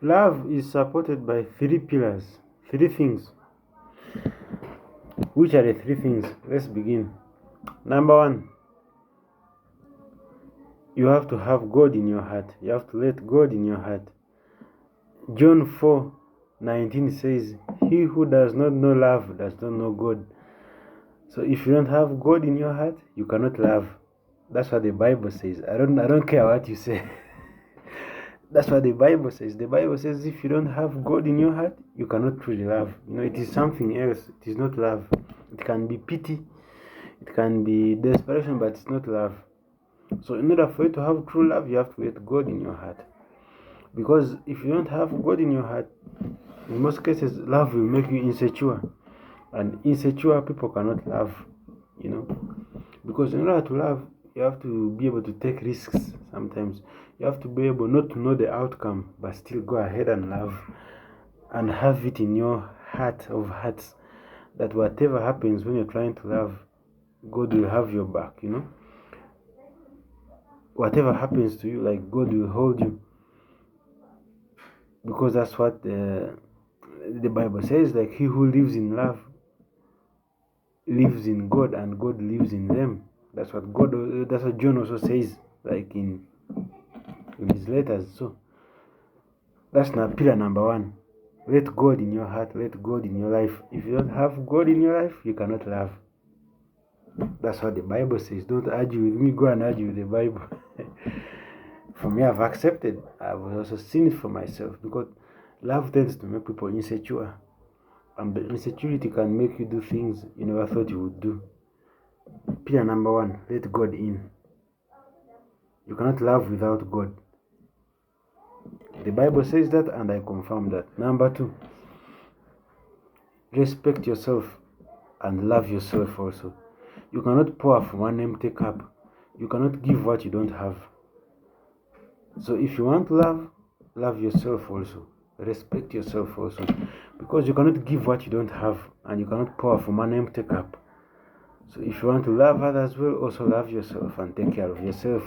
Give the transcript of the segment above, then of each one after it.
Love is supported by three pillars, three things. Which are the three things? Let's begin. Number one, you have to have God in your heart. You have to let God in your heart. John 4:19 says, "He who does not know love does not know God." So if you don't have God in your heart, you cannot love. That's what the Bible says. I don't care what you say. That's what the Bible says. The Bible says if you don't have God in your heart, you cannot truly love. It is something else. It is not love. It can be pity. It can be desperation, but it's not love. So in order for you to have true love, you have to let God in your heart. Because if you don't have God in your heart, in most cases, love will make you insecure. And insecure people cannot love, Because in order to love, you have to be able to take risks sometimes. You have to be able not to know the outcome, but still go ahead and love. And have it in your heart of hearts that whatever happens when you're trying to love, God will have your back, Whatever happens to you, like God will hold you. Because that's what the Bible says, like he who lives in love lives in God and God lives in them. That's what John also says, like in his letters. So that's now pillar number one. Let God in your heart, let God in your life. If you don't have God in your life, you cannot love. That's what the Bible says. Don't argue with me, go and argue with the Bible. For me, I've accepted. I've also seen it for myself, because love tends to make people insecure. And the insecurity can make you do things you never thought you would do. Pillar number one, let God in. You cannot love without God. The Bible says that, and I confirm that. Number two, respect yourself and love yourself also. You cannot pour from one empty cup. You cannot give what you don't have. So if you want to love yourself also. Respect yourself also. Because you cannot give what you don't have, and you cannot pour from an empty cup. So if you want to love others well, also love yourself and take care of yourself.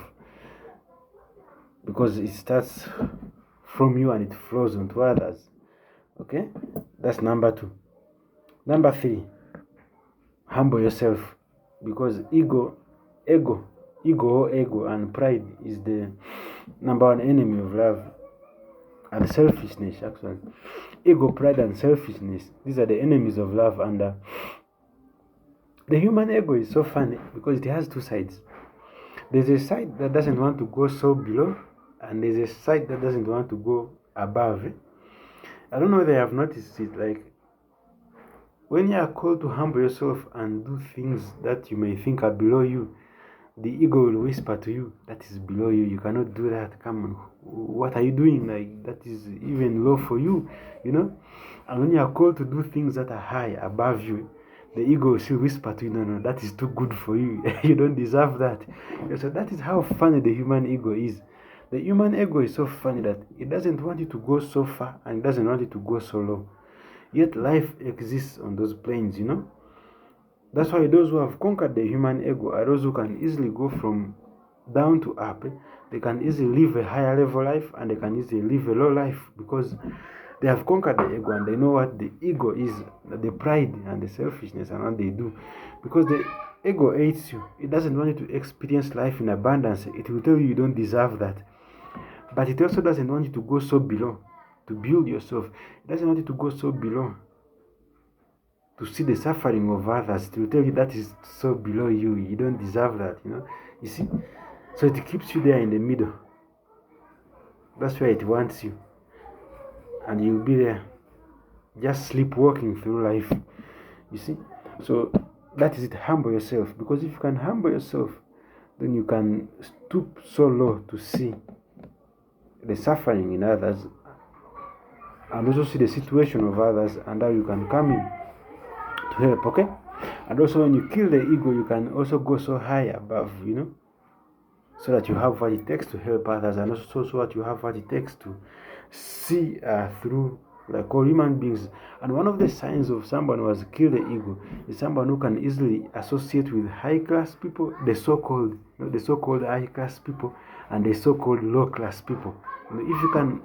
Because it starts from you and it flows onto others. Okay? That's number two. Number three, humble yourself. Because ego and pride is the number one enemy of love. And selfishness, actually. Ego, pride, and selfishness, these are the enemies of love. And the human ego is so funny because it has two sides. There's a side that doesn't want to go so below, and there's a side that doesn't want to go above. I don't know whether you have noticed it. Like, when you are called to humble yourself and do things that you may think are below you, the ego will whisper to you, that is below you, you cannot do that, come on, what are you doing, like that is even low for you, And when you are called to do things that are high above you, the ego will still whisper to you, no, that is too good for you, you don't deserve that. So that is how funny the human ego is. The human ego is so funny that it doesn't want you to go so far, and it doesn't want you to go so low, yet life exists on those planes, That's why those who have conquered the human ego are those who can easily go from down to up. They can easily live a higher level life, and they can easily live a low life, because they have conquered the ego and they know what the ego is, the pride and the selfishness, and what they do. Because the ego hates you. It doesn't want you to experience life in abundance. It will tell you don't deserve that. But it also doesn't want you to go so below, to build yourself. It doesn't want you to go so below, to see the suffering of others, to tell you that is so below you, you don't deserve that, You see? So it keeps you there in the middle. That's where it wants you. And you'll be there, just sleepwalking through life. You see? So that is it, humble yourself. Because if you can humble yourself, then you can stoop so low to see the suffering in others, and also see the situation of others, and how you can come in to help, okay? And also when you kill the ego, you can also go so high above, so that you have what it takes to help others, and also so that you have what it takes to see through, like all human beings. And one of the signs of someone who has killed the ego is someone who can easily associate with high-class people, the so-called high-class people, and the so-called low-class people. If you can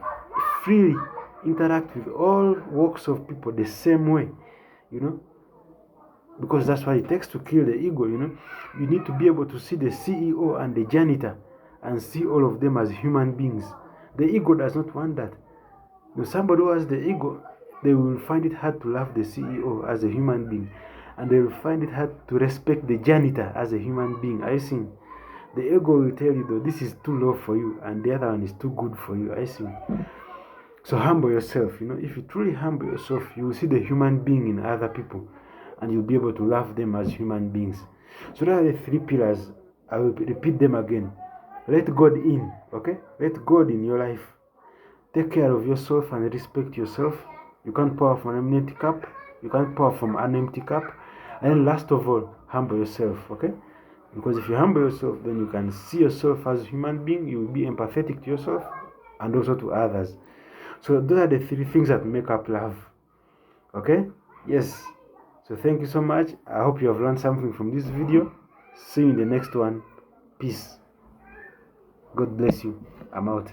freely interact with all walks of people the same way, because that's what it takes to kill the ego. You need to be able to see the CEO and the janitor and see all of them as human beings. The ego does not want that. Somebody who has the ego, they will find it hard to love the CEO as a human being, and they will find it hard to respect the janitor as a human being. I see. The ego will tell you, though, this is too low for you, and the other one is too good for you. I see. So humble yourself. If you truly humble yourself, you will see the human being in other people, and you'll be able to love them as human beings. So those are the 3 pillars. I will repeat them again. Let God in, okay? Let God in your life. Take care of yourself and respect yourself. You can't pour from an empty cup. You can't pour from an empty cup. And then last of all, humble yourself, okay? Because if you humble yourself, then you can see yourself as a human being. You will be empathetic to yourself and also to others. So those are the 3 things that make up love, okay? Yes. So thank you so much. I hope you have learned something from this video. See you in the next one. Peace. God bless you. I'm out.